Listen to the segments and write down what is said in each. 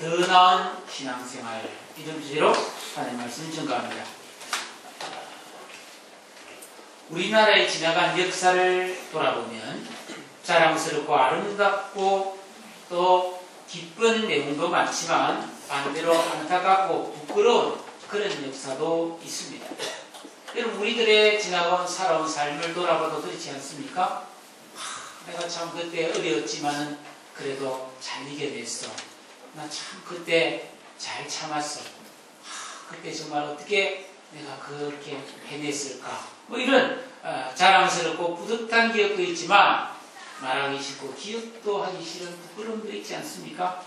더 나은 신앙생활, 이런 주제로 하나님 말씀 전가합니다. 우리나라에 지나간 역사를 돌아보면 자랑스럽고 아름답고 또 기쁜 내용도 많지만 반대로 안타깝고 부끄러운 그런 역사도 있습니다. 여러분, 우리들의 지나간 살아온 삶을 돌아봐도 그렇지 않습니까? 내가 참 그때 어려웠지만은 그래도 잘 이겨냈어. 나 참 그때 잘 참았어. 그때 정말 어떻게 내가 그렇게 해냈을까? 뭐 이런 자랑스럽고 뿌듯한 기억도 있지만 말하기 싫고 기억도 하기 싫은 부끄러움도 있지 않습니까?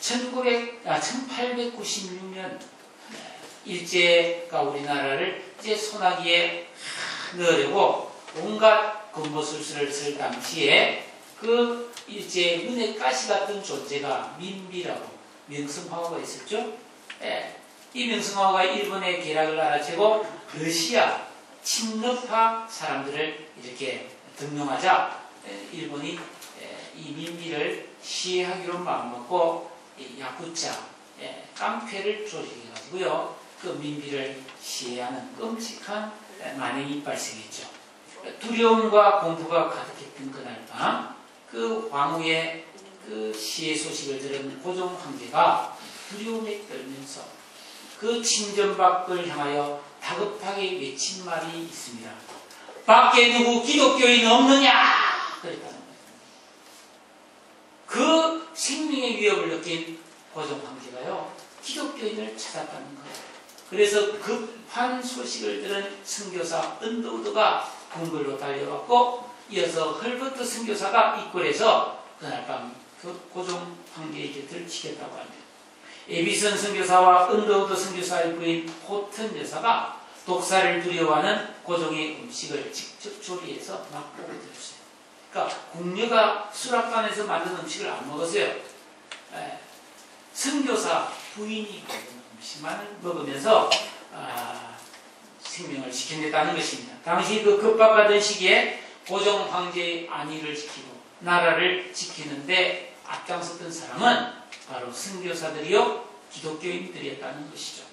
1896년 일제가 우리나라를 이제 소나기에 넣으려고 온갖 군보술수를 쓸 당시에 그 일제 눈에 가시 같은 존재가 민비라고 명성황후가 있었죠. 이 명성황후가 일본의 계략을 알아채고 러시아 친러파 사람들을 이렇게 등용하자 일본이 이 민비를 시해하기로 마음먹고 야쿠자 깡패를 조직해가지고요 그 민비를 시해하는 끔찍한 만행이 발생했죠. 두려움과 공포가 가득했던 그날 밤 그 황후의 그 시해 소식을 들은 고종 황제가 두려움에 떨면서 그 친정밖을 향하여 다급하게 외친 말이 있습니다. 밖에 누구 기독교인 없느냐? 그랬다는 거예요. 그 생명의 위협을 느낀 고종 황제가요 기독교인을 찾았다는 거예요. 그래서 급한 소식을 들은 선교사 은도우드가 궁궐로 달려갔고 이어서 헐버트 선교사가 입궐해서 그날 밤 그 고종 황제의 곁을 지켰다고 합니다. 에비슨 선교사와 은도우드 선교사의 부인 호튼 여사가 독사를 두려워하는 고종의 음식을 직접 조리해서 맛보고 드렸어요. 그러니까 궁녀가 수락관에서 만든 음식을 안 먹었어요. 선교사 부인이 먹은 음식만 먹으면서 생명을 지켜냈다는 것입니다. 당시 그 급박하던 시기에 고종 황제의 안위를 지키고 나라를 지키는데 앞장섰던 사람은 바로 선교사들이요 기독교인들이었다는 것이죠.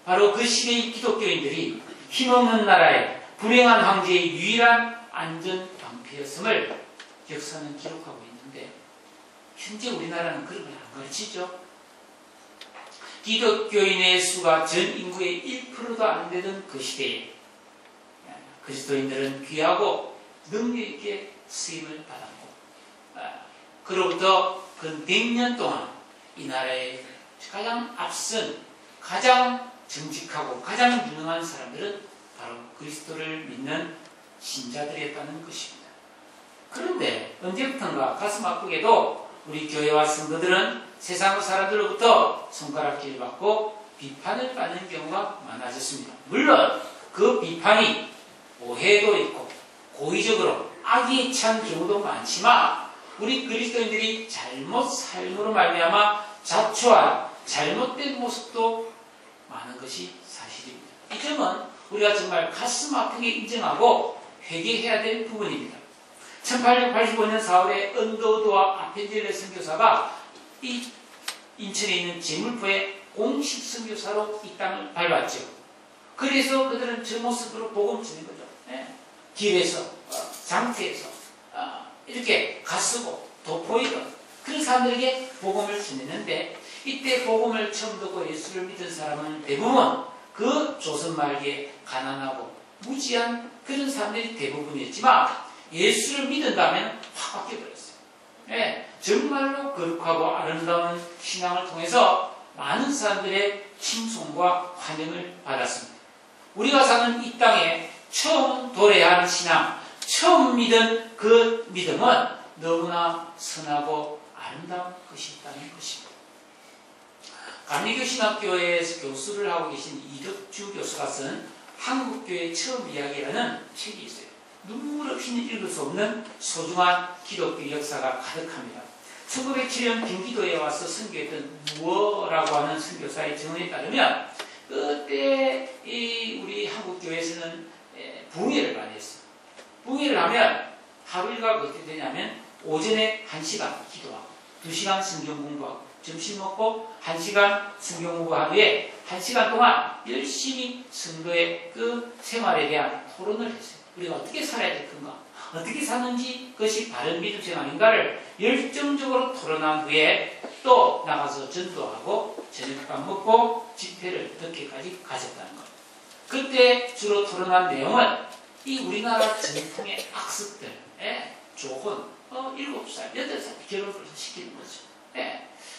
바로 그 시대의 기독교인들이 힘없는 나라에 불행한 황제의 유일한 안전 방패였음을 역사는 기록하고 있는데 현재 우리나라는 그런 걸 안 가르치죠. 기독교인의 수가 전 인구의 1%도 안 되던 그 시대에 그리스도인들은 귀하고 능력 있게 쓰임을 받았고 그로부터 그 100년 동안 이 나라의 가장 앞선 가장 정직하고 가장 유능한 사람들은 바로 그리스도를 믿는 신자들이었다는 것입니다. 그런데 언제부턴가 가슴 아프게도 우리 교회와 성도들은 세상 사람들로부터 손가락질을 받고 비판을 받는 경우가 많아졌습니다. 물론 그 비판이 오해도 있고 고의적으로 악이 찬 경우도 많지만 우리 그리스도인들이 잘못 삶으로 말미암아 자초한 잘못된 모습도 많은 것이 사실입니다. 이 점은 우리가 정말 가슴 아프게 인정하고 회개해야 될 부분입니다. 1885년 4월에 언더우드와 아펜젤레 선교사가 이 인천에 있는 제물포의 공식 선교사로 이 땅을 밟았죠. 그래서 그들은 저 모습으로 복음을 주는 거죠. 길에서 장터에서 이렇게 가쓰고 돋보이던 그런 사람들에게 복음을 전했는데 이때 복음을 처음 듣고 예수를 믿은 사람은 대부분 그 조선 말기에 가난하고 무지한 그런 사람들이 대부분이었지만 예수를 믿은 다음에는 확 바뀌어버렸어요. 정말로 거룩하고 아름다운 신앙을 통해서 많은 사람들의 칭송과 환영을 받았습니다. 우리가 사는 이 땅에 처음 도래해야 하는 신앙, 처음 믿은 그 믿음은 너무나 선하고 아름다운 것이 있다는 것입니다. 감리교신학교에서 교수를 하고 계신 이덕주 교수가 쓴 한국교회 처음 이야기라는 책이 있어요. 눈물 없이는 읽을 수 없는 소중한 기독교 역사가 가득합니다. 1907년 경기도에 와서 선교했던 무어라고 하는 선교사의 증언에 따르면 그때 우리 한국교회에서는 부흥회를 많이 했어요. 부흥회를 하면 하루 일과가 어떻게 되냐면 오전에 1시간 기도하고 2시간 성경 공부하고 점심 먹고 1시간 성경 공부한 후에 1시간 동안 열심히 성도의 그 생활에 대한 토론을 했어요. 우리가 어떻게 살아야 될 건가? 어떻게 사는지 그것이 바른 믿음 생활인가를 열정적으로 토론한 후에 또 나가서 전도하고 저녁밥 먹고 집회를 늦게까지 가졌다는 것. 그때 주로 토론한 내용은 이 우리나라 전통의 악습들, 조혼, 7살, 8살 결혼을 시키는 거죠.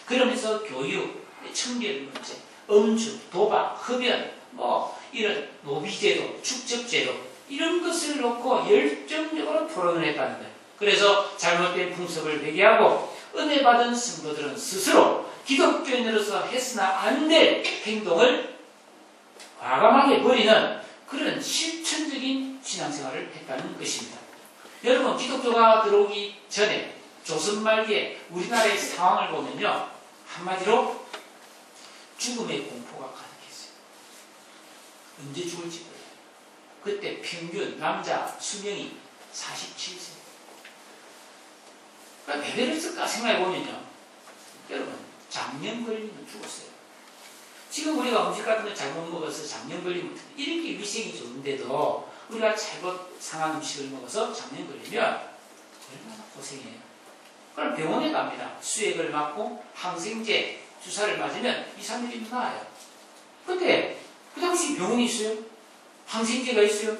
그러면서 교육, 청결 문제, 음주, 도박, 흡연, 이런 노비제도, 축적제도 이런 것을 놓고 열정적으로 토론을 했다는 거예요. 그래서 잘못된 풍습을 배제하고 은혜 받은 성도들은 스스로 기독교인으로서 해서나 안 될 행동을 과감하게 버리는 그런 실천적인 신앙생활을 했다는 것입니다. 여러분, 기독교가 들어오기 전에 조선 말기에 우리나라의 상황을 보면요, 한마디로 죽음의 공포가 가득했어요. 언제 죽을지 몰라요. 그때 평균 남자 수명이 47세. 그러니까 왜 그랬을까 생각해보면요, 여러분, 장염 걸리면 죽었어요. 지금 우리가 음식 같은 거 잘못 먹어서 장염 걸리면 이렇게 위생이 좋은데도 우리가 잘못 상한 음식을 먹어서 장염 걸리면 얼마나 고생해요. 그럼 병원에 갑니다. 수액을 맞고 항생제 주사를 맞으면 2, 3일이면 나아요. 근데 그 당시 병원이 있어요? 항생제가 있어요?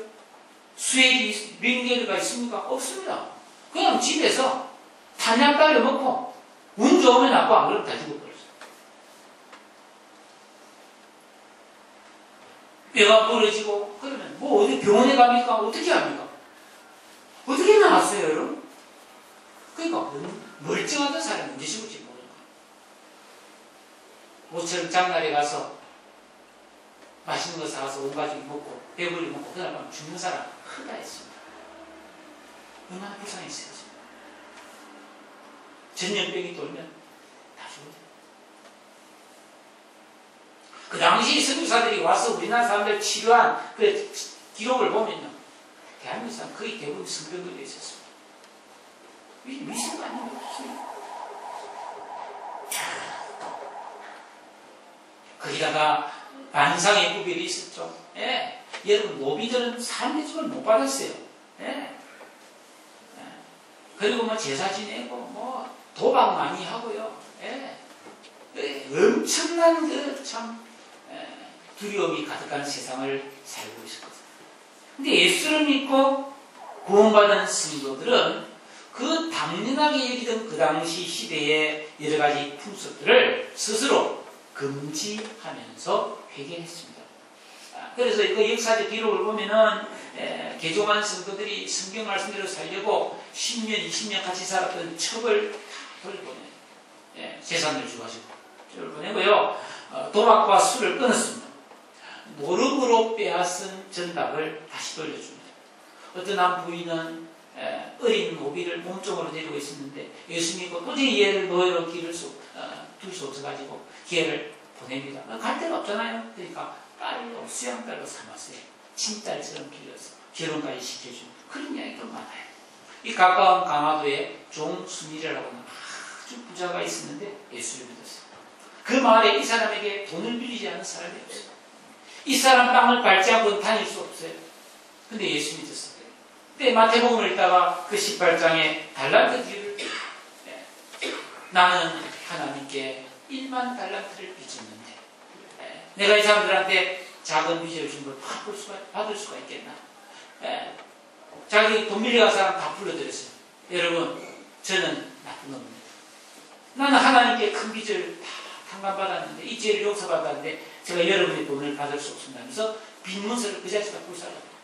수액이 몇 개가 있습니까? 없습니다. 그냥 집에서 탄약 따려 먹고 운 좋으면 낫고 안 그러면 다 죽어버렸어요. 뼈가 부러지고 그러면 어디 병원에 갑니까? 어떻게 합니까? 어떻게 나왔어요, 여러분? 그러니까 멀쩡하던 사람이 언제 죽을지 모르는 거예요. 모처럼 장날에 가서 맛있는 거 사와서 온 가족이 먹고 배불리 먹고 그날 밤 죽는 사람 크다 했습니다. 얼마나 불쌍했어요. 전염병이 돌면 다 죽어요. 그 당시 선교사들이 와서 우리나라 사람들 치료한 그 기록을 보면요, 대한민국 사람 거의 대부분 성병들이 있었습니다. 미신가 아닌 거 없어요. 거기다가 반상의 구별이 있었죠. 여러분, 노비들은 삶의 집을 못 받았어요. 그리고 제사 지내고 도박 많이 하고요. 엄청난 두려움이 가득한 세상을 살고 있었거든요. 근데 예수를 믿고 구원받은 성도들은 그 당연하게 여기던 그 당시 시대의 여러 가지 풍습들을 스스로 금지하면서 회개했습니다. 그래서 그 역사적 기록을 보면은 개종한 성도들이 성경 말씀대로 살려고 10년, 20년 같이 살았던 첩을 다 돌려보내요. 재산을 주가지고 돌려보내고요. 도박과 술을 끊었습니다. 노름으로 빼앗은 전답을 다시 돌려줍니다. 어떤 한 부인은 어린 노비를 몸종으로 데리고 있었는데 예수 믿고 도저히 얘를 노예로 둘 수 없어가지고 걔를 보냅니다. 갈 데가 없잖아요. 그러니까 딸로 수양딸로 삼았어요. 친딸처럼 길러서 결혼까지 시켜준 그런 이야기도 많아요. 이 가까운 강화도에 종순이라고 하는 아주 부자가 있었는데 예수를 믿었어요. 그 마을에 이 사람에게 돈을 빌리지 않은 사람이 없어요. 이 사람 땅을 밟지 않고는 다닐 수 없어요. 근데 예수 믿었어요. 근데 마태복음을 읽다가 그 18장에 달란트 기를 나는 하나님께 1만 달란트를 빚었는데 내가 이 사람들한테 작은 빚을 준 걸 받을 수가 있겠나? 자기 돈 빌려간 사람 다 불러들였어요. 여러분, 저는 나쁜 놈입니다. 나는 하나님께 큰 빚을 다 탕감받았는데 이 죄를 용서받았는데 제가 여러분의 돈을 받을 수 없습니다 하면서 빈문서를 그 자체가 불살랐어요.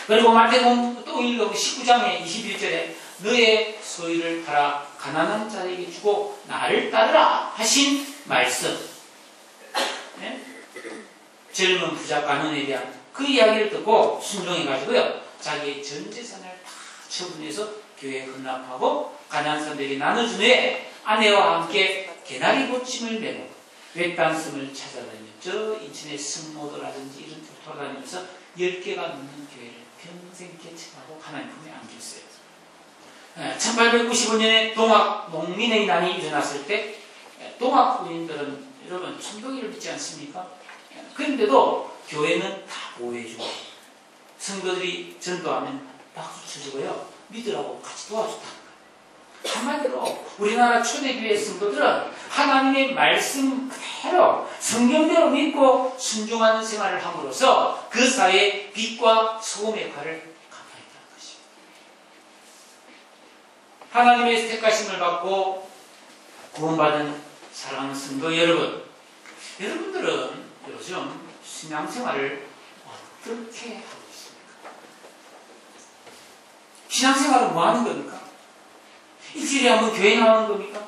그리고 마태복음 또 읽어보면 19장의 21절에 너의 소유를 팔아 가난한 자에게 주고 나를 따르라 하신 말씀. 젊은 부자 가문에 대한 그 이야기를 듣고 순종해가지고요, 자기의 전 재산을 다 처분해서 교회에 헌납하고 가난한 사람들에게 나눠준 후에 아내와 함께 개나리 보침을 메고 외딴섬을 찾아다니며 저 인천의 승모도라든지 이런 데 돌아다니면서 10개가 넘는 교회를 평생 개척하고 하나님 품에 안겼어요. 1895년에 동학 농민의 난이 일어났을 때 동학 군인들은 여러분 천도기를 믿지 않습니까? 그런데도 교회는 다 보호해주고 성도들이 전도하면 박수 쳐주고요. 믿으라고 같이 도와줬다는 거예요. 한마디로 우리나라 초대교회 성도들은 하나님의 말씀 그대로 성경대로 믿고 순종하는 생활을 함으로써 그 사회의 빛과 소금의 역할을 감당했다는 것입니다. 하나님의 택하심을 받고 구원받은 사랑하는 성도 여러분, 여러분들은 요즘 신앙생활을 어떻게 하고 있습니까? 신앙생활은 뭐 하는 겁니까? 일주일에 한번 교회 나오는 겁니까?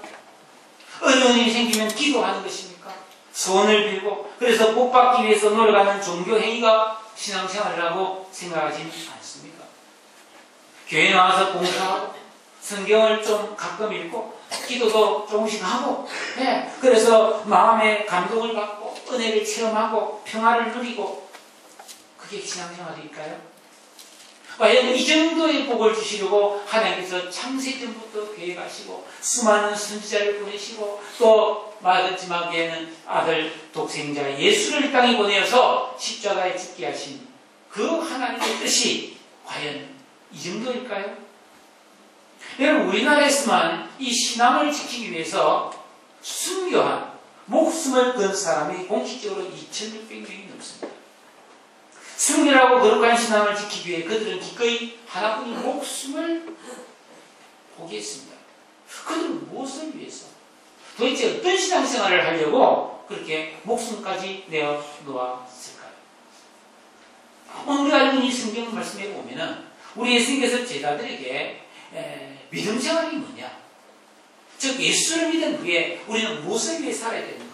어려운 일이 생기면 기도하는 것입니까? 소원을 빌고 그래서 복받기 위해서 노력하는 종교행위가 신앙생활이라고 생각하지는 않습니까? 교회 나와서 봉사하고 성경을 좀 가끔 읽고 기도도 조금씩 하고 그래서 마음의 감동을 받고 은혜를 체험하고 평화를 누리고 그게 신앙생활일까요? 과연 이 정도의 복을 주시려고 하나님께서 창세전부터 계획하시고 수많은 선지자를 보내시고 또 마지막에는 아들 독생자 예수를 이 땅에 보내어서 십자가에 죽게 하신 그 하나님의 뜻이 과연 이 정도일까요? 여러분 우리나라에서만 이 신앙을 지키기 위해서 순교한 목숨을 건 사람이 공식적으로 2,600명이 넘습니다. 순결하고 거룩한 신앙을 지키기 위해 그들은 기꺼이 하나뿐인 목숨을 포기했습니다. 그들은 무엇을 위해서? 도대체 어떤 신앙생활을 하려고 그렇게 목숨까지 내어놓았을까요? 오늘 우리가 읽은 이 성경 말씀에 보면은 우리 예수님께서 제자들에게 믿음 생활이 뭐냐? 즉 예수를 믿은 후에 우리는 무엇을 위해 살아야 되는가?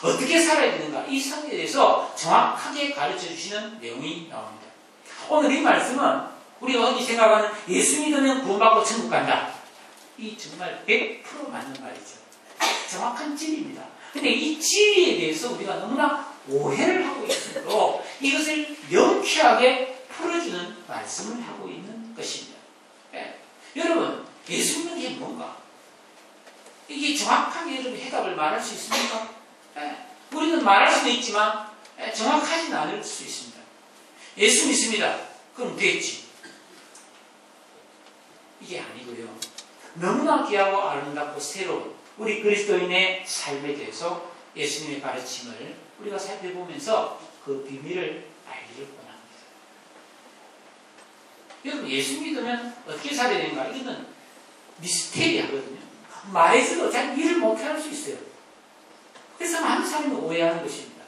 어떻게 살아야 되는가? 이 사실에 대해서 정확하게 가르쳐 주시는 내용이 나옵니다. 오늘 이 말씀은 우리가 흔히 생각하는 예수 믿으면 구원받고 천국 간다. 이 정말 100% 맞는 말이죠. 정확한 진리입니다. 근데 이 진리에 대해서 우리가 너무나 오해를 하고 있으므로 이것을 명쾌하게 풀어주는 말씀을 하고 있는 것입니다. 여러분, 예수 믿는 게 뭔가? 이게 정확하게 여러분 해답을 말할 수 있습니까? 우리는 말할 수도 있지만 정확하지는 않을 수 있습니다. 예수 믿습니다. 그럼 됐지. 이게 아니고요. 너무나 귀하고 아름답고 새로운 우리 그리스도인의 삶에 대해서 예수님의 가르침을 우리가 살펴보면서 그 비밀을 알기를 원합니다. 여러분 예수 믿으면 어떻게 살아야 되는가? 이거는 미스테리하거든요. 말해서도 잘 이해를 못할 수 있어요. 그래서 많은 사람이 오해하는 것입니다.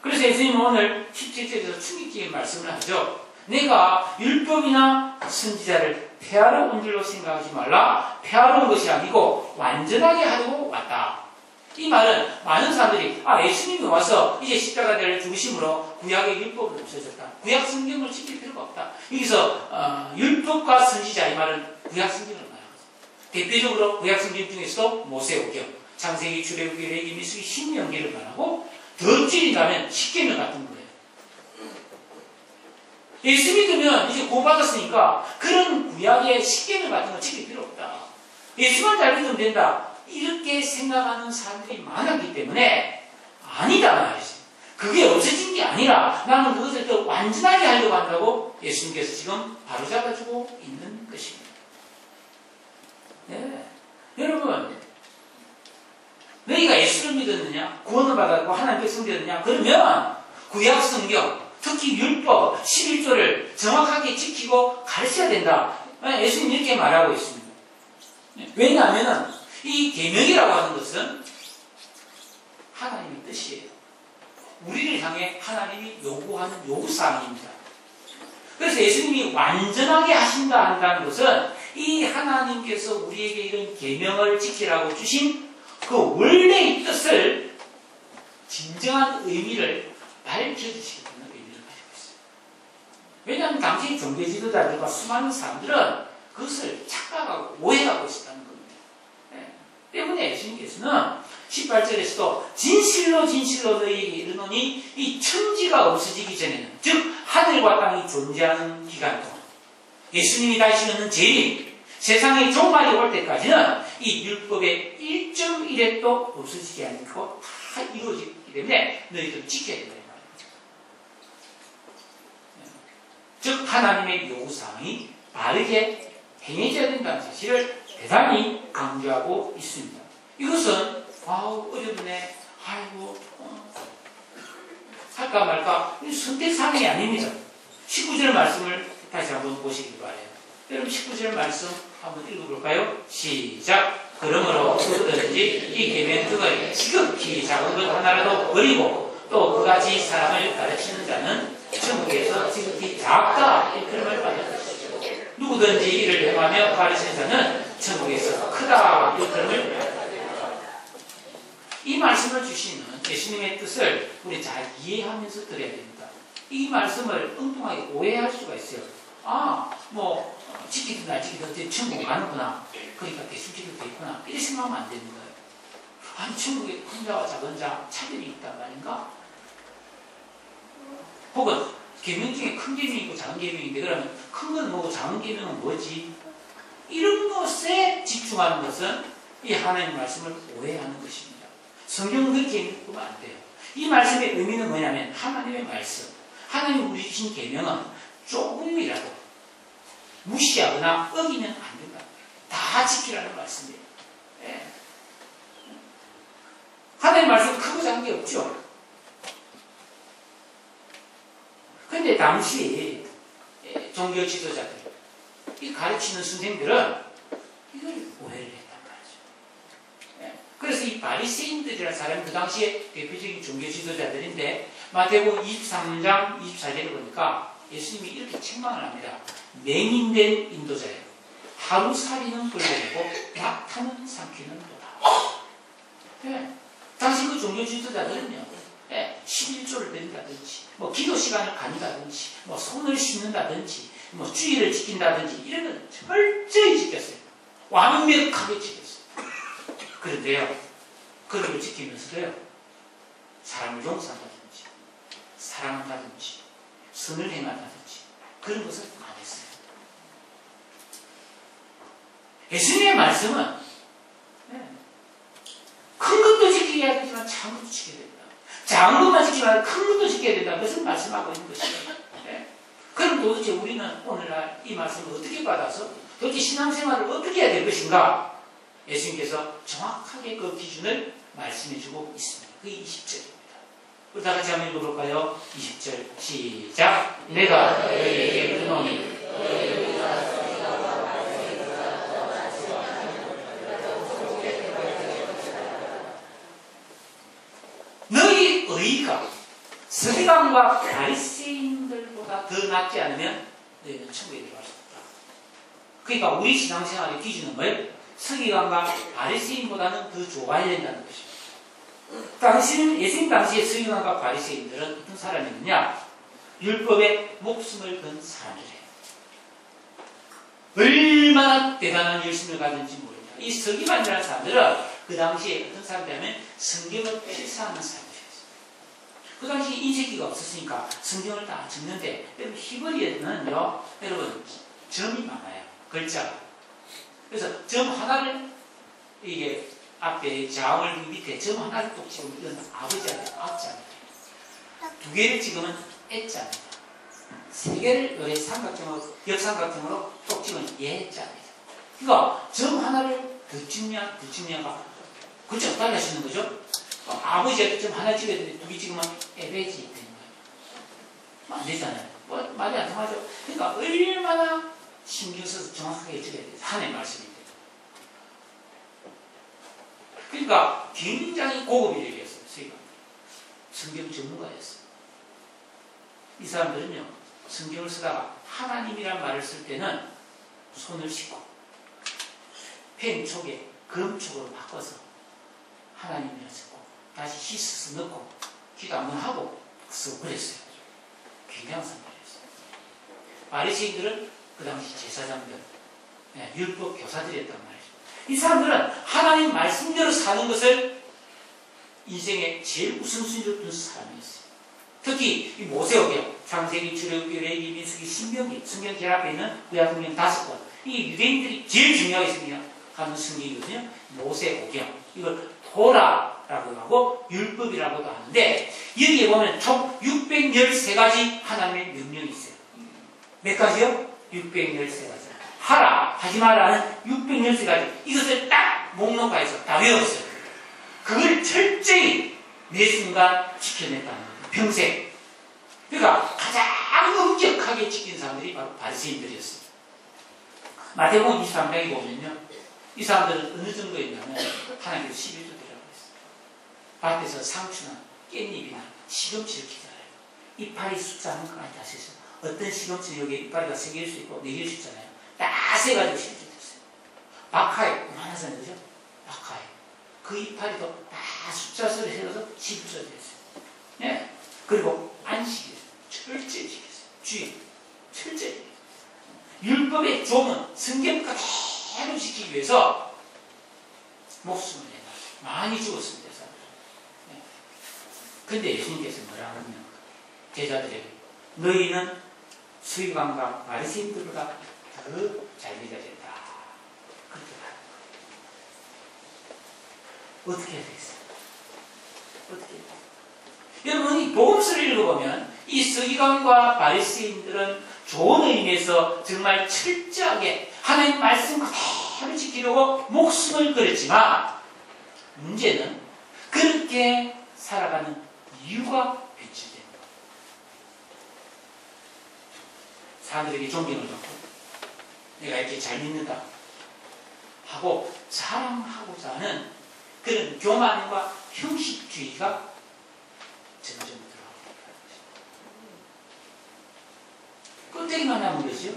그래서 예수님은 오늘 17절에서 충격적인 말씀을 하죠. 내가 율법이나 선지자를 폐하러 온 줄로 생각하지 말라. 폐하러 온 것이 아니고 완전하게 하려고 왔다. 이 말은 많은 사람들이 예수님이 와서 이제 십자가를 죽으심으로 구약의 율법은 없어졌다. 구약 성경을 지킬 필요가 없다. 여기서 율법과 선지자 이 말은 구약 성경을 말합니다. 대표적으로 구약 성경 중에서도 모세오경, 창세기, 출애굽기, 레위기, 민수기, 신명기를 말하고 더 찌리다면 십계명 같은 거예요. 예수 믿으면 이제 구원받았으니까 그런 구약의 십계명 같은 거 지킬 필요 없다. 예수만 잘 믿으면 된다. 이렇게 생각하는 사람들이 많았기 때문에 아니다 말이지. 그게 없어진 게 아니라 나는 그것을 더 완전하게 하려고 한다고 예수님께서 지금 바로잡아주고 있는 것입니다. 네. 여러분 너희가 예수를 믿었느냐? 구원을 받았고 하나님 백성 되었느냐? 그러면 구약 성경, 특히 율법 11조를 정확하게 지키고 가르쳐야 된다. 예수님 이렇게 말하고 있습니다. 왜냐하면 이 계명이라고 하는 것은 하나님의 뜻이에요. 우리를 향해 하나님이 요구하는 요구사항입니다. 그래서 예수님이 완전하게 하신다 한다는 것은 이 하나님께서 우리에게 이런 계명을 지키라고 주신 그 원래의 뜻을 진정한 의미를 밝혀주시겠다는 의미를 가지고 있어요. 왜냐하면 당시 종교 지도자들과 수많은 사람들은 그것을 착각하고 오해하고 있었다는 겁니다. 때문에 예수님께서는 18절에서도 진실로 진실로 너희에게 이르노니 이 천지가 없어지기 전에는 즉 하늘과 땅이 존재하는 기간 동안 예수님이 다시 오는 재림 세상의 종말이 올 때까지는 이 율법의 1.1획도 없어지지 않고 다 이루어지기 때문에 너희들 지켜야 된다. 즉 하나님의 요구사항이 바르게 행해져야 된다는 사실을 대단히 강조하고 있습니다. 이것은 어렵네, 아이고 할까 말까 선택사항이 아닙니다. 19절 말씀을 다시 한번 보시기 바라요. 여러분 19절 말씀 한번 읽어볼까요? 시작. 그러므로 누구든지 이 계명 등을 지극히 작은 것 하나라도 버리고 또 그같이 사람을 가르치는 자는 천국에서 지극히 작다 이 그런 받았다. 누구든지 이를 행하며 가르치는 자는 천국에서 크다 이 그런 받았다. 이 말씀을 주시는 예수님의 뜻을 우리 잘 이해하면서 들어야 됩니다. 이 말씀을 엉뚱하게 오해할 수가 있어요. 지키든 안 지키든 천국 가는구나. 그러니까 대충 지켜도 있구나. 이렇게 생각하면 안 되는 거예요. 아니, 천국에 큰 자와 작은 자 차별이 있단 말인가? 혹은 계명 중에 큰 계명이 있고 작은 계명인데 그러면 큰 건 뭐고 작은 계명은 뭐지? 이런 것에 집중하는 것은 이 하나님의 말씀을 오해하는 것입니다. 성경은 그렇게 읽으면 안 돼요. 이 말씀의 의미는 뭐냐면 하나님의 말씀, 하나님 우리 주신 계명은 조금이라도 무시하거나 어기면 안 된다. 다 지키라는 말씀이에요. 네. 하나님의 말씀은 크고 작은 게 없죠. 그런데 당시 종교 지도자들, 이 가르치는 선생들은 이걸 오해를 했단 말이죠. 네. 그래서 이 바리새인들이라는 사람이 그 당시에 대표적인 종교 지도자들인데 마태복음 23장 24절을 보니까 예수님이 이렇게 책망을 합니다. 맹인된 인도자예요. 하루살이는 불러내고 약타는 삼키는 도다. 네. 당시 그 종교 지도자들은요, 11조를 드린다든지, 기도 시간을 가진다든지, 손을 씻는다든지, 주의를 지킨다든지, 이런 건 철저히 지켰어요. 완벽하게 지켰어요. 그런데요, 그런 걸 지키면서도요, 사람을 용서한다든지, 사랑한다든지, 선을 행한다든지, 그런 것을 안 했어요. 예수님의 말씀은 큰 것도 지켜야 되지만 작은 것도 지켜야 된다. 작은 것만 지키면 큰 것도 지켜야 된다. 그것을 말씀하고 있는 것이에요. 네? 그럼 도대체 우리는 오늘날 이 말씀을 어떻게 받아서 도대체 신앙생활을 어떻게 해야 될 것인가? 예수님께서 정확하게 그 기준을 말씀해주고 있습니다. 그게 20절입니다. 우리 다 같이 한번 읽어볼까요? 20절 시작. 내가 너희에게 그노니 너희 의가 서기관과 바리새인들보다 더 낫지 않으면 너희는 천국에 들어갈 수 없다. 그러니까 우리 신앙생활의 기준은 뭐예요? 서기관과 바리새인보다는 더 좋아야 된다는 것입니다. 예수님 당시에 서기관과 바리새인들은 어떤 사람이었느냐? 율법에 목숨을 건 사람들이에요. 얼마나 대단한 열심을 가졌는지 모릅니다. 이 서기관이라는 사람들은 그 당시에 어떤 사람들이냐면 성경을 필사하는 사람들이었어요. 그 당시에 인쇄기가 없었으니까 성경을 다 적는데 여러분 히브리어는요, 여러분 점이 많아요. 글자가. 그래서 점 하나를 이게 앞에 자음을 밑에 점 하나를 또 찍으면 이건 아버지한테 앞자입니다. 두 개를 찍으면 애자입니다. 세 개를 요래 삼각형으로 역삼각형으로 또 찍으면 예자입니다. 그러니까 점 하나를 더 찍냐 그렇죠? 어떻게 하시는 거죠? 아버지한테 점 하나 찍어야 되는데 두 개 찍으면 에베지 되는 거예요. 안 되잖아요. 말이 안 통하죠? 그러니까 얼마나 신경 써서 정확하게 찍어야 돼요. 하나님의 말씀인데. 그러니까 굉장히 고급 인력이었어요. 성경 전문가였어요. 이 사람들은요, 성경을 쓰다가 하나님이란 말을 쓸 때는 손을 씻고 펜 촉에 검촉으로 바꿔서 하나님이라 쓰고 다시 씻어서 넣고 기도 한번 하고 쓰고 그랬어요. 굉장한 사람들이었어요. 바리새인들은 그 당시 제사장들, 율법 교사들이었단 말이죠. 이 사람들은 하나님 말씀대로 사는 것을 인생의 제일 우선순위로 둔 사람이었어요. 특히 이 모세오경, 창세기, 출애굽기, 레위기, 민수기, 신명기, 성경 제일 앞에 있는 구약 성경 5권. 이 유대인들이 제일 중요하게 생각하는 성경이거든요. 모세오경. 이걸 토라라고 하고 율법이라고도 하는데 여기에 보면 총 613가지 하나님의 명령이 있어요. 몇 가지요? 613가지. 하라, 하지 마라는 613가지. 이것을 딱 목록화해서 다 외웠어요. 그걸 철저히 매 순간 지켜냈다는 거예요. 평생. 그러니까 가장 엄격하게 지킨 사람들이 바로 바리새인들이었어요. 마태복음 23장에 보면요. 이 사람들은 어느 정도였냐면 하나님께서 11조 드리라고 했어요. 밭에서 상추나 깻잎이나 시금치를 기다려요. 이파리 숫자 한 것까지 다 세서 어떤 시금치는 여기 이파리가 3개일 수 있고 4개일 수 있잖아요. 다 세가지고 실제됐어요. 박하에 요만하잖아요. 그죠? 박하에. 그 이파리도 다 숫자서를 세워서 집어서 됐어요. 네. 그리고 안식일 철저히 지켰어요. 주의 철저히. 율법의 종은 성경 그대로 지키기 위해서 목숨을 내놨어요. 많이 죽었습니다. 네. 근데 예수님께서 뭐라 하냐면 제자들에게 너희는 서기관과 바리새인들보다 더 잘 믿어야 된다. 그렇게 말합니다. 어떻게 해야 되겠어요? 어떻게 해야 되겠어요? 여러분 이 복음서를 읽어보면 이 서기관과 바리새인들은 좋은 의미에서 정말 철저하게 하나님 말씀 그대로 지키려고 목숨을 걸었지만 문제는 그렇게 살아가는 이유가 배치됩니다. 사람들에게 존경을 받고 내가 이렇게 잘 믿는다 하고 자랑하고자 하는 그런 교만과 형식주의가 점점 들어가고 있다는 것입니다. 껍데기만 남은 것이죠.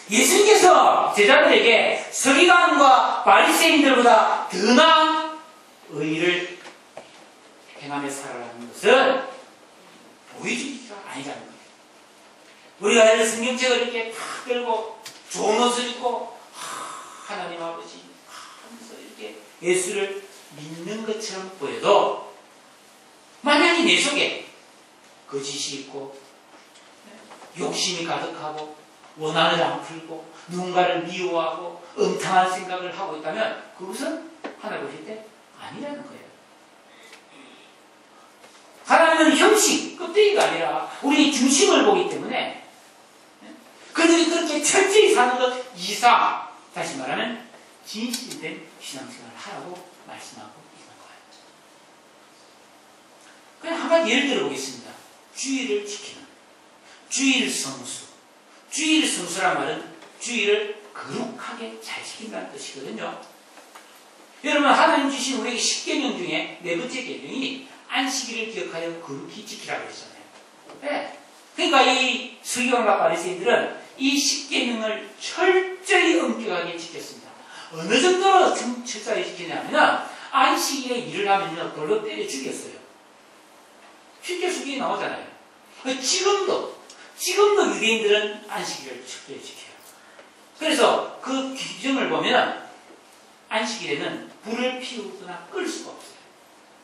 예수님께서 제자들에게 서기관과 바리새인들보다 더 나은 의를 행하며 살아가는 것은 보여주기가 아니라는 거예요. 우리가 성경책을 이렇게 탁 들고 좋은 옷을 입고 하나님 아버지 하면서 이렇게 예수를 믿는 것처럼 보여도 만약에 내 속에 거짓이 있고 욕심이 가득하고 원한을 안 풀고 누군가를 미워하고 엉뚱한 생각을 하고 있다면 그것은 하나님 보실 때 아니라는 거예요. 하나님은 형식, 껍데기가 아니라 우리 중심을 보기 때문에 그들이 그렇게 철저히 사는 것 이상 다시 말하면 진실된 신앙생활을 하라고 말씀하고 있는 거예요. 그냥 한 가지 예를 들어보겠습니다. 주의를 지키는 주일 성수. 주일 성수란 말은 주일을 거룩하게 잘 지킨다는 뜻이거든요. 여러분 하나님 주신 우리에게 10계명 중에 4번째 계명이 안식일을 기억하여 거룩히 지키라고 했잖아요. 네. 그러니까 이 서기관과 바리새인들은 이 10계명을 철저히 엄격하게 지켰습니다. 어느 정도로 철저히 지키냐면 안식일에 일을 하면요 돌로 때려 죽였어요. 실제 수기에 나오잖아요. 지금도 유대인들은 안식일을 철저히 지켜요. 그래서 그 규정을 보면 안식일에는 불을 피우거나 끌 수가 없어요.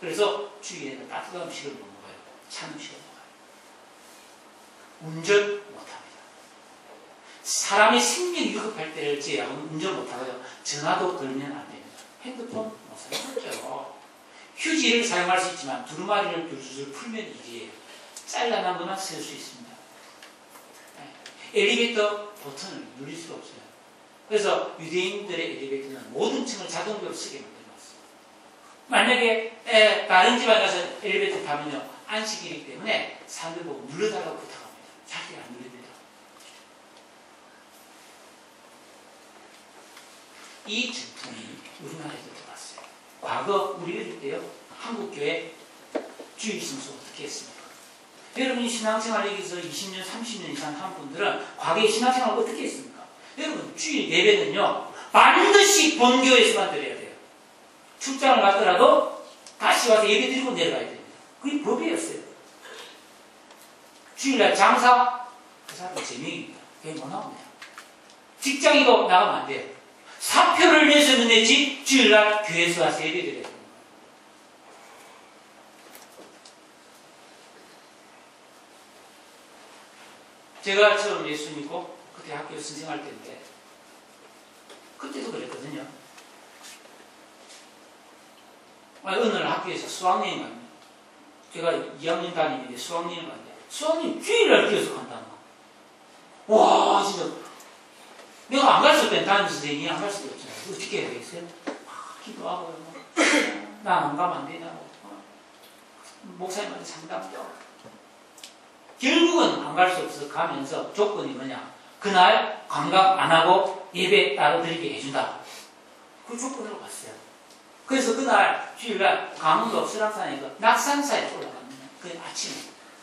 그래서 주일에는 따뜻한 음식을 못 먹어요. 찬 음식을 먹어요. 운전 못합니다. 사람의 생명이 위급할 때를 제외하고는 운전 못하고요. 전화도 걸면 안 됩니다. 핸드폰 못 사용하죠. 휴지를 사용할 수 있지만 두루마리를 줄줄 풀면 일이에요. 잘라난 것만 쓸 수 있습니다. 엘리베이터 버튼을 누릴 수가 없어요. 그래서 유대인들의 엘리베이터는 모든 층을 자동으로 쓰게 만들어놨어요. 만약에 다른 집안 가서 엘리베이터 타면요 안식일이기 때문에 사람들 보고 눌러달라고 부탁합니다. 자기가 안 눌립니다. 이 전통이 우리나라에도 들어왔어요. 과거 우리 어릴 때요 한국교회 주일 성수 어떻게 했습니까? 여러분이 신앙생활 여기서 20년, 30년 이상 한 분들은 과거에 신앙생활을 어떻게 했습니까? 여러분 주일 예배는요 반드시 본교에서만 드려야 돼요. 출장을 갔더라도 다시 와서 예배 드리고 내려가야 됩니다. 그게 법이었어요. 주일날 장사 그 사람은 제명입니다. 그게 못 나옵니다. 직장이고 나가면 안 돼요. 사표를 내서는 내지 주일날 교회에서 와서 예배 드려야 돼요. 제가 처음 예수 믿고 그때 학교 선생할 때인데 그때도 그랬거든요. 어느 날 학교에서 수학여행 갑니다. 제가 2학년 다니는데 수학여행 갔는데 수학여행 주일날 뛰어서 간다는 거. 와, 진짜. 내가 안 갔을 땐 담임 선생님이 안 갈 수도 없잖아요. 어떻게 해야 되겠어요? 기도하고요. 나 안 가면 안 되냐고. 목사님한테 상담도. 결국은 안 갈 수 없어 가면서 조건이 뭐냐. 그날 관광 안 하고 예배 따로 드리게 해준다. 그 조건으로 갔어요. 그래서 그날 주일날 강원도 설악산에 그 낙산사에 올라갑니다. 그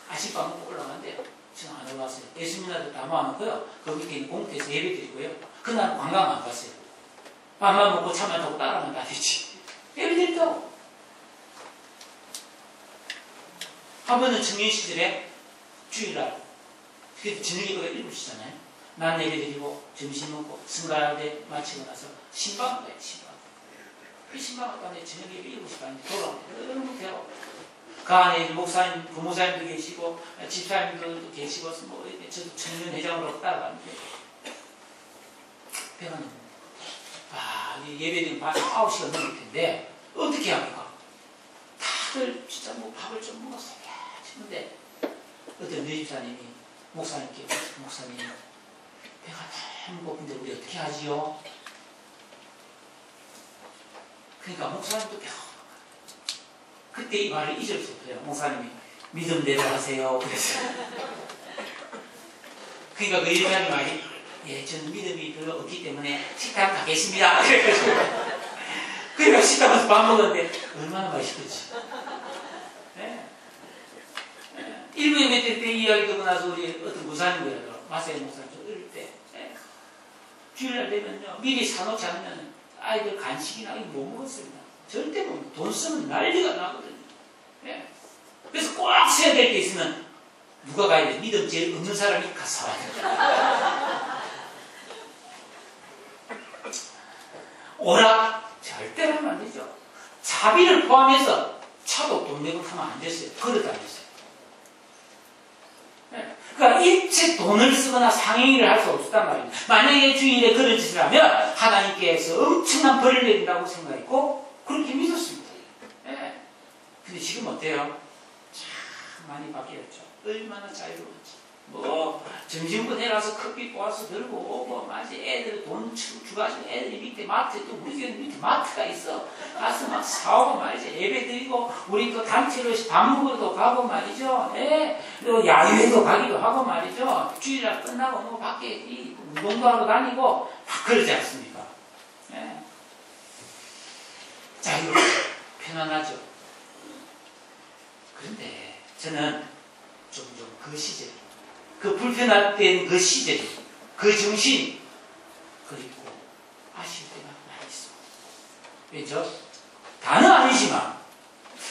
아침밥 먹고 올라간대요. 저는 안 올라왔어요. 예수님나도 다 모아놓고요. 그 밑에 있는 공터에서 예배 드리고요. 그날 관광 안 갔어요. 밥만 먹고 차만 타고 따라만 다니지. 예배 드린다고. 한 번은 청년 시절에 주일날 그때 저녁에 거의 7시잖아요. 난 예배 드리고 점심 먹고 승가대 마치고 나서 신방 가요. 신방. 그 신방 갔다는데 저녁에 7시 반인데 돌아오는데 너무 배워. 그 안에 목사님, 부모사님도 계시고 집사님도 계시고 뭐 저도 청년 회장으로 따라가는데 배가 너무 예배드리면 밤 9시가 넘을 텐데 어떻게 합니까? 다들 진짜 뭐 밥을 좀 먹었어요. 싶은데 어떤 여집사님이 목사님께 목사님 배가 너무 고픈데 우리 어떻게 하지요? 그러니까 목사님도 그때 이 말을 잊을 수 없어요. 목사님이 믿음대로 하세요. 그랬어요. 그러니까 그 여집사님 말이 예, 저는 믿음이 별로 없기 때문에 식당 가겠습니다. 그러니까 식당에서 밥 먹었는데 얼마나 맛있겠지. 네. 일부 예배 때 이야기 듣고 나서 우리 어떤 무사님이라도 마사의 목사님 좀 어릴 때 네. 주일날 되면요 미리 사놓지 않으면 아이들 간식이나 이거 못 먹었습니다. 절대 못 돈 쓰면 난리가 나거든요. 네. 그래서 꼭 써야 될 게 있으면 누가 가야 돼? 믿음 제일 없는 사람이 가서 사와야 돼. 오락 절대로 하면 안 되죠. 차비를 포함해서 차도 돈 내고 하면 안 됐어요. 걸어다녔어요. 네. 그러니까 일체 돈을 쓰거나 상행위를 할 수 없었단 말이에요. 만약에 주일에 그런 짓을 하면 하나님께서 엄청난 벌을 내린다고 생각했고 그렇게 믿었습니다. 네. 근데 지금 어때요? 참 많이 바뀌었죠. 얼마나 자유로웠지. 뭐 점심부터 내려와서 커피 뽑아서 들고 오고 마치 애들 돈 주가지고 애들이 밑에 마트 또 우리 교회 밑에 마트가 있어. 가서 막 사오고 말이죠. 예배 드리고 우리 또 단체로 밥 먹으러도 가고 말이죠. 예. 또 야유회도 가기도 하고 말이죠. 주일날 끝나고 뭐 밖에 운동도 하고 다니고 다 그러지 않습니까? 예. 자유롭고 편안하죠. 그런데 저는 점점 그 시절 그 불편한 그 시절, 그 정신, 그리고 아실 때가 많이 있어. 왜죠? 다는 아니지만,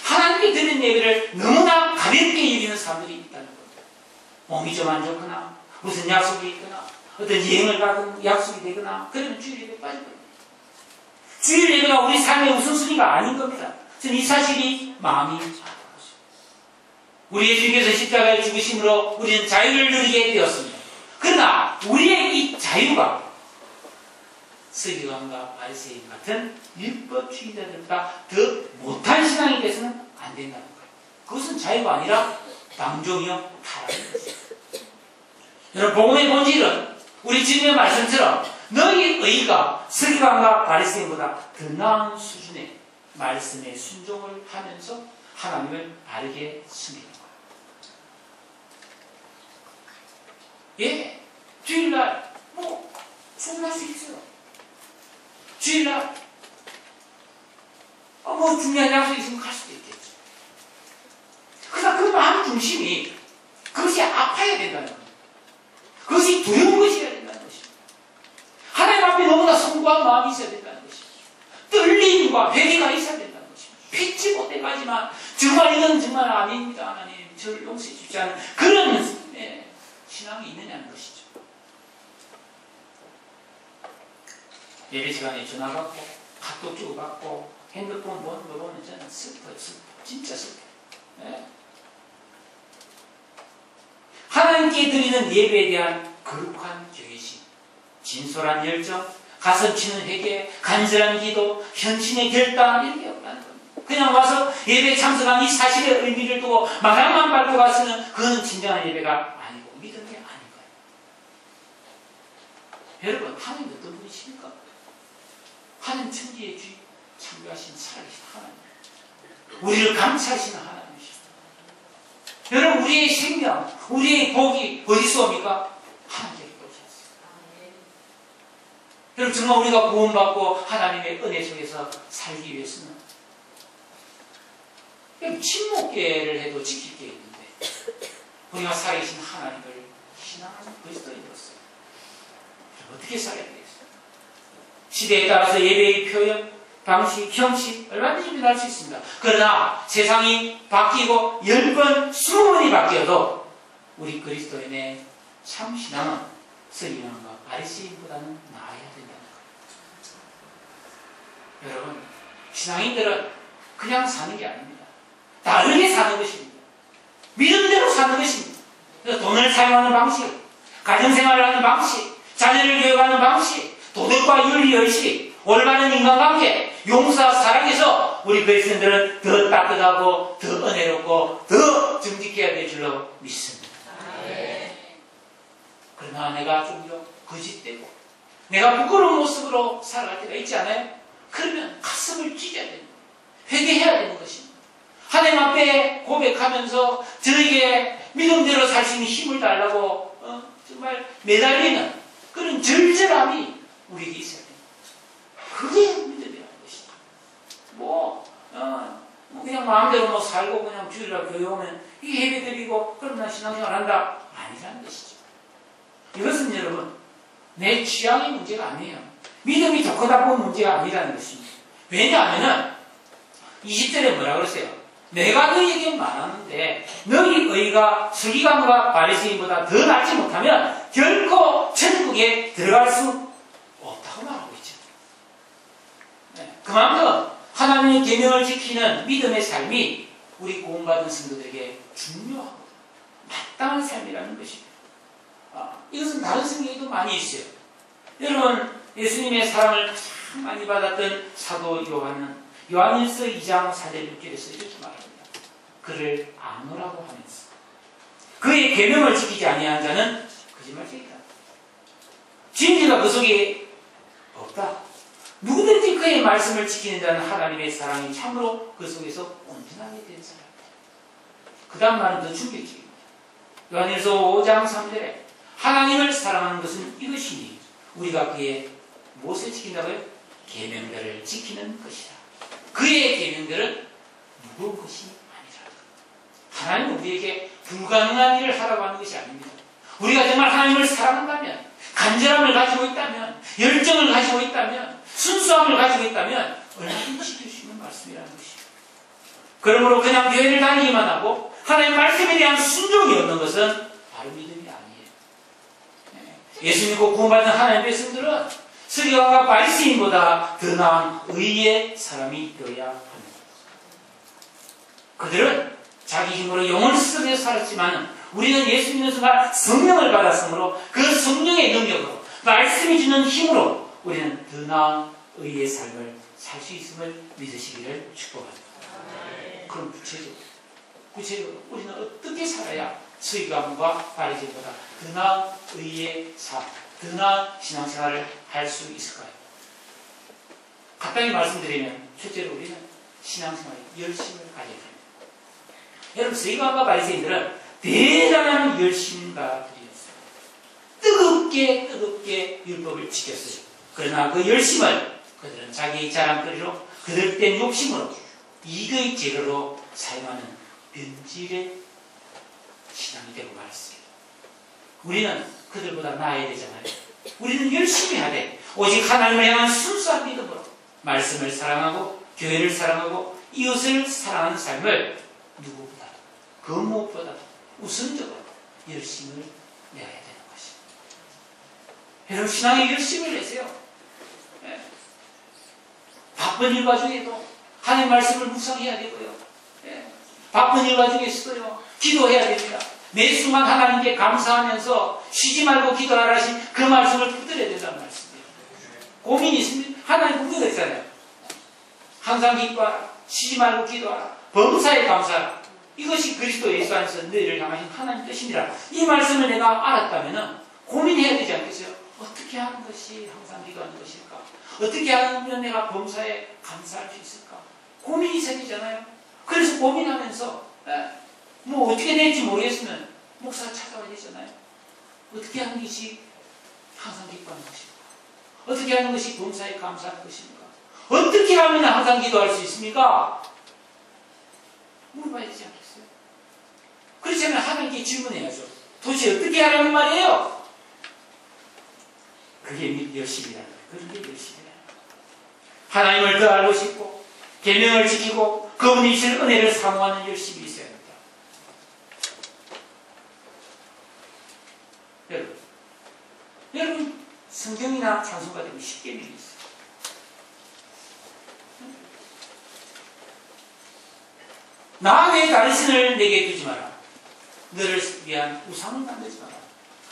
하나님께 드린 예배를 너무나 가볍게 여기는 사람들이 있다는 겁니다. 몸이 좀 안 좋거나, 무슨 약속이 있거나, 어떤 여행을 가든 약속이 되거나, 그러면 주일 예배 빠질 겁니다. 주일 예배가 우리 삶의 우선순위가 아닌 겁니다. 저는 이 사실이 마음이 우리 예수님께서 십자가에 죽으심으로 우리는 자유를 누리게 되었습니다. 그러나 우리의 이 자유가 서기관과 바리새인 같은 율법주의자들보다 더 못한 신앙이 돼서는 안 된다는 거예요. 그것은 자유가 아니라 방종이요 타락인 것입니다. 여러분 복음의 본질은 우리 주님의 말씀처럼 너희 의가 서기관과 바리새인보다 더 나은 수준의 말씀에 순종을 하면서 하나님을 바르게 섬기는 거예요. 예, 주일날 뭐 충분할 수 있어요. 주일날 뭐 중요한 약속이 있으면 갈 수도 있겠죠. 그러나 그 마음 중심이 그것이 아파야 된다는 겁니다. 그것이 두려운 것이어야 된다는 것입니다. 하나님 앞에 너무나 성구한 마음이 있어야 된다는 것입니다. 떨림과 회개가 있어야 된다는 것입니다. 피치 못해가지만 정말 이건 정말 아닙니다. 하나님 저를 용서해 주지 않은 그런 신앙이 있느냐는 것이죠. 예배 시간에 전화 받고 카톡 주고 받고 핸드폰 보는 거 보면 저는 슬퍼요. 진짜 슬퍼요. 네. 하나님께 드리는 예배에 대한 거룩한 경외심, 진솔한 열정, 가슴 치는 회개, 간절한 기도, 현신의 결단 이런 게 없다는 겁니다. 그냥 와서 예배에 참석한 이 사실의 의미를 두고 마당만 밟고 가서는 그건 진정한 예배가 아니고 믿음이 아닌 거예요. 여러분, 하나님 어떤 분이십니까? 하나님 천지의 주인, 창조하신 살아계신 하나님, 우리를 감찰하시는 하나님이십니다. 여러분, 우리의 생명, 우리의 복이 어디서 옵니까? 하나님께 오셨습니다. 여러분, 정말 우리가 구원받고 하나님의 은혜 속에서 살기 위해서는 침묵계를 해도 지킬 게 있는데 우리가 살아계신 하나님을 신앙하는 그리스도인으로서 어떻게 살아야 되겠어요? 시대에 따라서 예배의 표현, 방식, 형식 얼마든지 변할 수 있습니다. 그러나 세상이 바뀌고 10번, 20번이 바뀌어도 우리 그리스도인의 참 신앙은 서기관과 바리새인보다는 나아야 된다는 거예요. 여러분, 신앙인들은 그냥 사는 게 아닙니다. 다르게 사는 것입니다. 믿음대로 사는 것입니다. 돈을 사용하는 방식, 가정생활을 하는 방식, 자녀를 교육하는 방식, 도덕과 윤리 의식, 올바른 인간관계, 용서와 사랑에서 우리 그리스도인들은 더 따뜻하고 더 은혜롭고 더 정직해야 될 줄로 믿습니다. 그러나 내가 좀 더 거짓되고 내가 부끄러운 모습으로 살아갈 때가 있지 않아요? 그러면 가슴을 찢어야 됩니다. 회개해야 되는 것입니다. 하나님 앞에 고백하면서 저에게 믿음대로 살 수 있는 힘을 달라고 정말 매달리는 그런 절절함이 우리에게 있어야 됩니다. 그게 믿음이라는 것입니다. 그냥 마음대로 살고 그냥 주일날 교회 오면 이 예배 드리고 그럼 난 신앙생활 한다. 아니라는 것이죠. 이것은 여러분 내 취향의 문제가 아니에요. 믿음이 좋고 나쁜 문제가 아니라는 것입니다. 왜냐하면 20절에 뭐라 그랬어요? 내가 너희에게 말하는데 너희 의가 서기관과 바리새인보다 더 낫지 못하면 결코 천국에 들어갈 수 없다고 말하고 있죠. 그만큼 하나님의 계명을 지키는 믿음의 삶이 우리 구원받은 성도들에게 중요하고 마땅한 삶이라는 것입니다. 이것은 다른 성경에도 많이 있어요. 여러분, 예수님의 사랑을 가장 많이 받았던 사도 요한은 요한일서 2장 4절 6절에서 이렇게 말합니다. 그를 아노라고 하면서 그의 계명을 지키지 아니한 자는 거짓말쟁이다. 진리가 그 속에 없다. 누구든지 그의 말씀을 지키는 자는 하나님의 사랑이 참으로 그 속에서 온전하게 된 사람이다. 그 다음 말은 더 충격적입니다. 요한일서 5장 3절에 하나님을 사랑하는 것은 이것이니 우리가 그의 무엇을 지킨다고요? 계명들을 지키는 것이다. 그의 계명들은 무거운 것이 아니라 하나님은 우리에게 불가능한 일을 하라고 하는 것이 아닙니다. 우리가 정말 하나님을 사랑한다면, 간절함을 가지고 있다면, 열정을 가지고 있다면, 순수함을 가지고 있다면 얼마든지 지킬 수 있는 말씀이라는 것입니다. 그러므로 그냥 교회를 다니기만 하고 하나님의 말씀에 대한 순종이 없는 것은 바로 믿음이 아니에요. 예수 믿고 구원받는 하나님의 백성들은 서기관과 바리새인보다 더 나은 의의 사람이 되어야 합니다. 그들은 자기 힘으로 영혼을 쓰며 살았지만 우리는 예수 믿는 순간 성령을 받았으므로 그 성령의 능력으로 말씀이 주는 힘으로 우리는 더 나은 의의 삶을 살 수 있음을 믿으시기를 축복합니다. 그럼 구체적으로 우리는 어떻게 살아야 서기관과 바리새인보다 더 나은 의의 삶, 더 나은 신앙생활을 할 수 있을까요? 간단히 말씀드리면 첫째로 우리는 신앙생활에 열심을 가져야 됩니다. 여러분, 서기관과 바리새인들은 대단한 열심가들이었어요. 뜨겁게 율법을 지켰어요. 그러나 그 열심을 그들은 자기의 자랑거리로 그들된 욕심으로 이익의 재료로 사용하는 변질의 신앙이 되고 말았습니다. 우리는 그들보다 나아야 되잖아요. 우리는 열심히 해야 돼. 오직 하나님을 향한 순수한 믿음으로 말씀을 사랑하고 교회를 사랑하고 이웃을 사랑하는 삶을 누구보다 그 무엇보다 우선적으로 열심을 내야 되는 것입니다. 여러분, 신앙에 열심을 내세요. 바쁜 일과 중에도 하나님 말씀을 묵상해야 되고요. 바쁜 일과 중에서도요, 기도해야 됩니다. 매 순간 하나님께 감사하면서 쉬지 말고 기도하라 하신 그 말씀을 붙들어야 된다는 말씀이에요. 고민이 있으면 하나님 분명히 있잖아요. 항상 기뻐하라. 쉬지 말고 기도하라. 범사에 감사하라. 이것이 그리스도 예수 안에서 너희를 향하신 하나님 뜻입니다. 이 말씀을 내가 알았다면 고민해야 되지 않겠어요? 어떻게 하는 것이 항상 기도하는 것일까? 어떻게 하면 내가 범사에 감사할 수 있을까? 고민이 생기잖아요. 그래서 고민하면서 뭐 어떻게 될지 모르겠으면 목사 찾아와야 되잖아요. 어떻게 하는 것이 항상 기뻐하는 것일까? 어떻게 하는 것이 범사에 감사하는 것입니까? 어떻게 하면 항상 기도할 수 있습니까? 물어봐야 되지 않겠어요? 그렇다면 하나님께 질문해야죠. 도대체 어떻게 하라는 말이에요? 그게 열심이라는 거예요. 그게 열심이라는 거예요. 하나님을 더 알고 싶고 계명을 지키고 그분이 주실 은혜를 사모하는 열심이 있어야 합니다. 여러분 성경이나 찬송가 되면 10계명이 있어요. 나 외에 다른 신을 내게 두지 마라. 너를 위한 우상을 만들지 마라.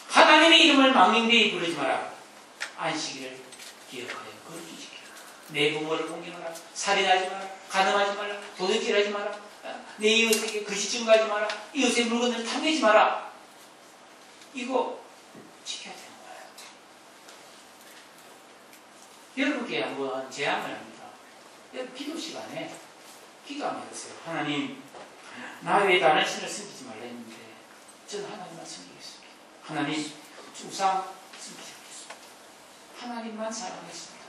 하나님의 이름을 망령되이 부르지 마라. 안식일을 기억하여 거룩히 지키라. 내 부모를 공경하라. 살인하지 마라. 간음하지 마라. 도둑질하지 마라. 내 이웃에게 거짓 증거하지 마라. 이웃의 물건을 탐내지 마라. 이거 지켜야 되는 거예요. 여러분께 한번 제안을 합니다. 여러분 기도 시간에 기도하면 되세요. 하나님, 나 외에 다른 신을 섬기지 말라 했는데 저는 하나님만 섬기겠습니다. 하나님, 우상 섬기지 않겠습니다. 하나님만 사랑하겠습니다.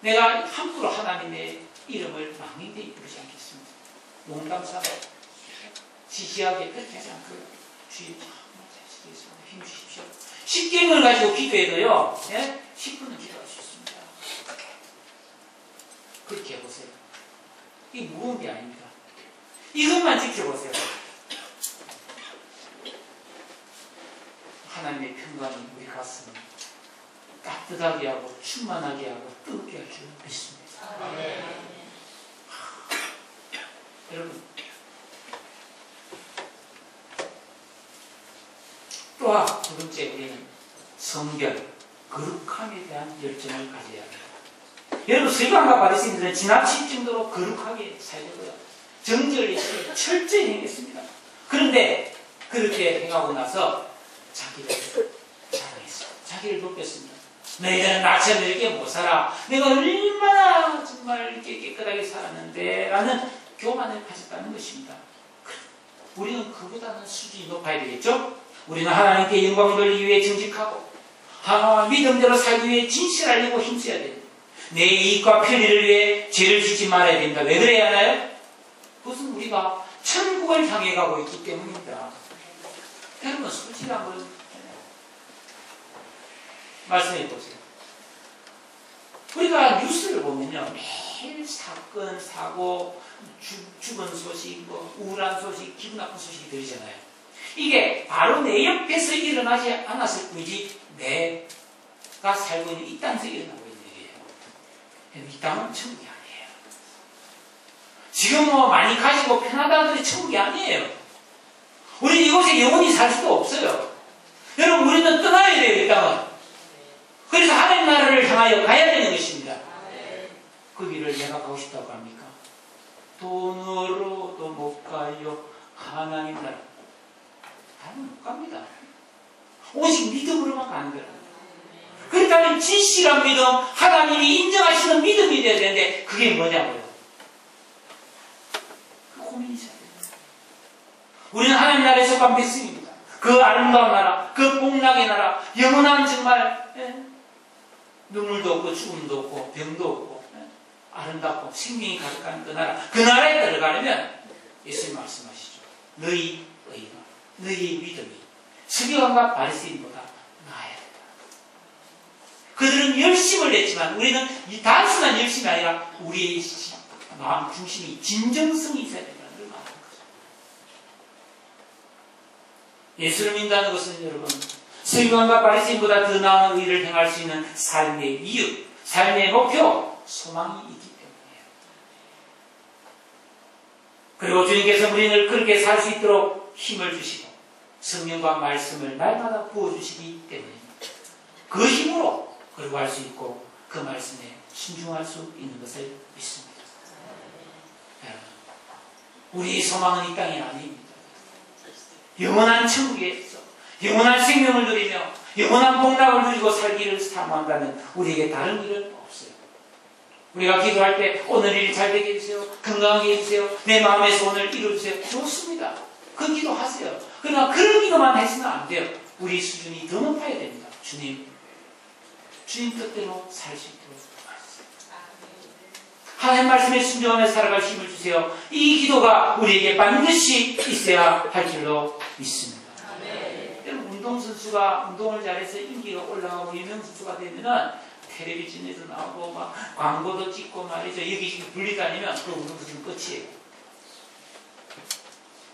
내가 함부로 하나님의 이름을 망령되이 부르지 않겠습니다. 농담삼아 지지하게 그렇게 하지 않고 주님 힘 주십시오. 10계명을 가지고 기도해도요 10분은 기도할 수 있습니다. 그렇게 해보세요. 이게 무거운 게 아닙니다. 이것만 지켜보세요. 하나님의 평강이 우리 가슴을 따뜻하게 하고 충만하게 하고 뜨겁게 할 줄 믿습니다. 여러분 또한 두 번째 우리는 성결, 거룩함에 대한 열정을 가져야 합니다. 여러분 서기관과 바리새인들은 지나칠 정도로 거룩하게 살고요. 정절히 철저히 행했습니다. 그런데 그렇게 행하고 나서 자기를 자랑했어요. 자기를 높였습니다. 너희들은 나처럼 이렇게 못 살아. 내가 얼마나 정말 이렇게 깨끗하게 살았는데 라는 교만을 가졌다는 것입니다. 우리는 그보다는 수준이 높아야 되겠죠? 우리는 하나님께 영광을 돌리기 위해 정직하고 믿음대로 살기 위해 진실하려고 힘써야 됩니다. 내 이익과 편의를 위해 죄를 짓지 말아야 됩니다. 왜 그래야 하나요? 그것은 우리가 천국을 향해 가고 있기 때문입니다. 여러분 솔직히 한번 말씀해 보세요. 우리가 뉴스를 보면요 매일 사건, 사고, 죽은 소식, 우울한 소식, 기분 나쁜 소식이 들리잖아요. 이게 바로 내 옆에서 일어나지 않았을 뿐이지 내가 살고 있는 이 땅에서 일어나고 있는 일이에요. 이 땅은 천국이 아니에요. 지금 많이 가지고 편하다는 것이 천국이 아니에요. 우리 이곳에 영원히 살 수도 없어요. 여러분 우리는 떠나야 돼요. 이 땅은. 그래서 하나님 나라를 향하여 가야 되는 것입니다. 그 길을 내가 가고 싶다고 합니까? 돈으로도 못 가요. 하나님 나라 다른 못 갑니다. 오직 믿음으로만 가는 거예요. 그렇다면 진실한 믿음, 하나님이 인정하시는 믿음이 돼야 되는데 그게 뭐냐고요? 그 고민이 있어야 돼요. 우리는 하나님 나라에 속한 백성입니다. 그 아름다운 나라, 그 복락의 나라, 영원한 정말 눈물도 없고 죽음도 없고 병도 없고 아름답고 생명이 가득한 그 나라, 그 나라에 들어가려면 예수님 말씀하시죠. 너희 의가, 너희 믿음이 서기관과 바리새인보다 나아야 된다. 그들은 열심을 냈지만 우리는 이 단순한 열심이 아니라 우리의 마음 중심이 진정성이 있어야 된다는 걸 말하는 거죠. 예수를 믿는다는 것은 여러분 서기관과 바리새인보다 더 나은 의를 행할 수 있는 삶의 이유, 삶의 목표, 소망이 있기 때문이에요. 그리고 주님께서 우리를 그렇게 살 수 있도록 힘을 주시고 성령과 말씀을 날마다 부어주시기 때문입니다. 그 힘으로 거룩할 수 있고 그 말씀에 순종할 수 있는 것을 믿습니다. 여러분, 우리 소망은 이 땅이 아닙니다. 영원한 천국에서 영원한 생명을 누리며 영원한 복락을 누리고 살기를 사모한다면 우리에게 다른 일은 없어요. 우리가 기도할 때 오늘 일 잘 되게 해주세요. 건강하게 해주세요. 내 마음의 소원을 이루어주세요. 좋습니다. 그 기도하세요. 그러나 그런 기도만 해서는 안 돼요. 우리 수준이 더 높아야 됩니다. 주님 뜻대로 살 수 있도록 도와주세요. 하나님 말씀에 순종하며 살아갈 힘을 주세요. 이 기도가 우리에게 반드시 있어야 할 줄로 믿습니다. 여러분, 운동선수가 운동을 잘해서 인기가 올라가고 유명선수가 되면은 텔레비전에도 나오고 막 광고도 찍고 말이죠. 여기 분리다니면 그 운동선수는 끝이에요.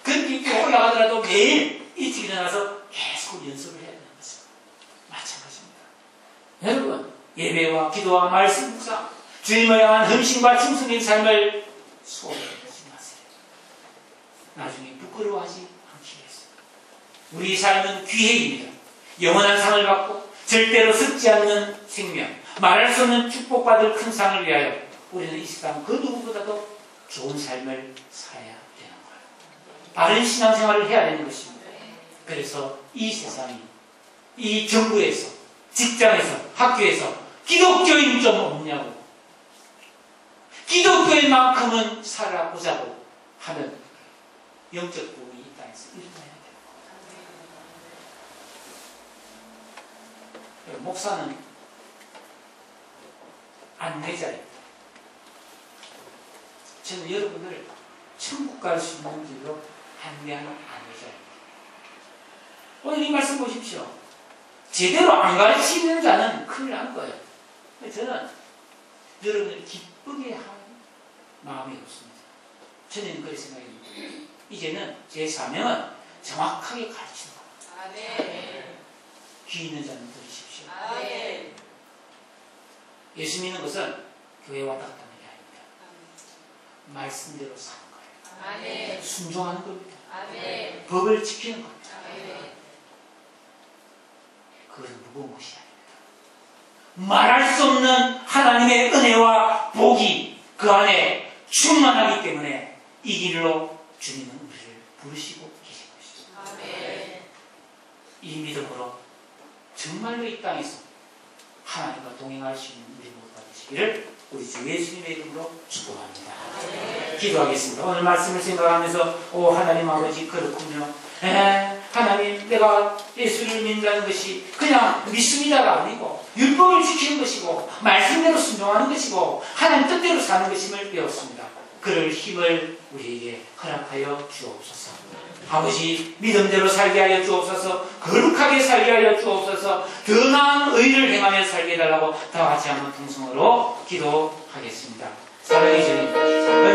그렇게 인기가 올라가더라도 매일 일찍 일어나서 계속 연습을 해야 되는 것입니다. 마찬가지입니다. 여러분, 예배와 기도와 말씀 묵상, 주님을 향한 헌신과 충성인 삶을 소홀하지 마세요. 나중에 부끄러워하지 않기 위해서. 우리 삶은 기회입니다. 영원한 상을 받고 절대로 썩지 않는 생명, 말할 수 없는 축복받을 큰 상을 위하여 우리는 이 세상 그 누구보다도 좋은 삶을 살아야 되는 거예요. 바른 신앙생활을 해야 되는 것입니다. 그래서 이 세상이, 이 정부에서, 직장에서, 학교에서 기독교인 좀 없냐고, 기독교인만큼은 살아보자고 하는 영적 부흥이 이 땅에서 일어나야 돼요. 목사는 안내자입니다. 저는 여러분을 천국 갈 수 있는 길로 안내하는 안내자입니다. 오늘 이 말씀 보십시오. 제대로 안 가르치는 자는 큰일 난 거예요. 저는 여러분을 기쁘게 하는 마음이 없습니다. 저는 그렇게 생각합니다. 이제는 제 사명은 정확하게 가르치는 겁니다. 귀 있는 자는 들으십시오. 예수 믿는 것은 교회 왔다 갔다 하는 게 아닙니다. 말씀대로 사는 거예요. 순종하는 겁니다. 법을 지키는 겁니다. 그것은 무거운 것이 아닙니다. 말할 수 없는 하나님의 은혜와 복이 그 안에 충만하기 때문에 이 길로 주님은 우리를 부르시고 계신 것입니다. 이 믿음으로 정말로 이 땅에서 하나님과 동행할 수 있는 우리 모두가 되시기를 우리 주 예수님의 이름으로 축복합니다. 기도하겠습니다. 오늘 말씀을 생각하면서 오 하나님 아버지, 그렇군요. 하나님, 내가 예수를 믿는다는 것이 그냥 믿습니다가 아니고 율법을 지키는 것이고 말씀대로 순종하는 것이고 하나님 뜻대로 사는 것임을 배웠습니다. 그럴 힘을 우리에게 허락하여 주옵소서. 아버지, 믿음대로 살게 하여 주옵소서. 거룩하게 살게 하여 주옵소서. 더 나은 의를 행하며 살게 해달라고 다 같이 한번 통성으로 기도하겠습니다. 사랑의 주님,